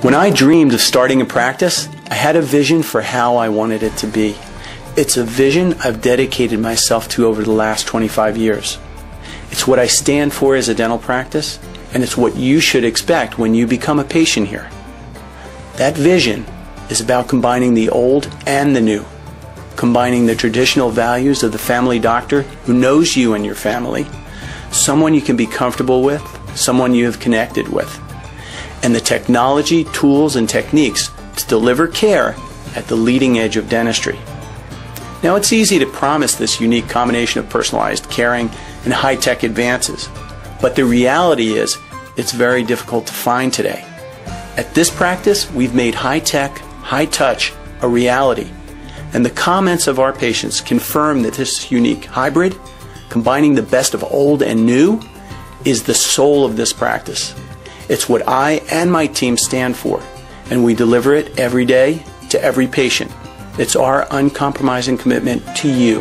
When I dreamed of starting a practice, I had a vision for how I wanted it to be. It's a vision I've dedicated myself to over the last 25 years. It's what I stand for as a dental practice, and it's what you should expect when you become a patient here. That vision is about combining the old and the new, combining the traditional values of the family doctor who knows you and your family, someone you can be comfortable with, someone you have connected with, and the technology, tools, and techniques to deliver care at the leading edge of dentistry. Now, it's easy to promise this unique combination of personalized caring and high-tech advances, but the reality is it's very difficult to find today. At this practice, we've made high-tech, high-touch a reality, and the comments of our patients confirm that this unique hybrid, combining the best of old and new, is the soul of this practice. It's what I and my team stand for, and we deliver it every day to every patient. It's our uncompromising commitment to you.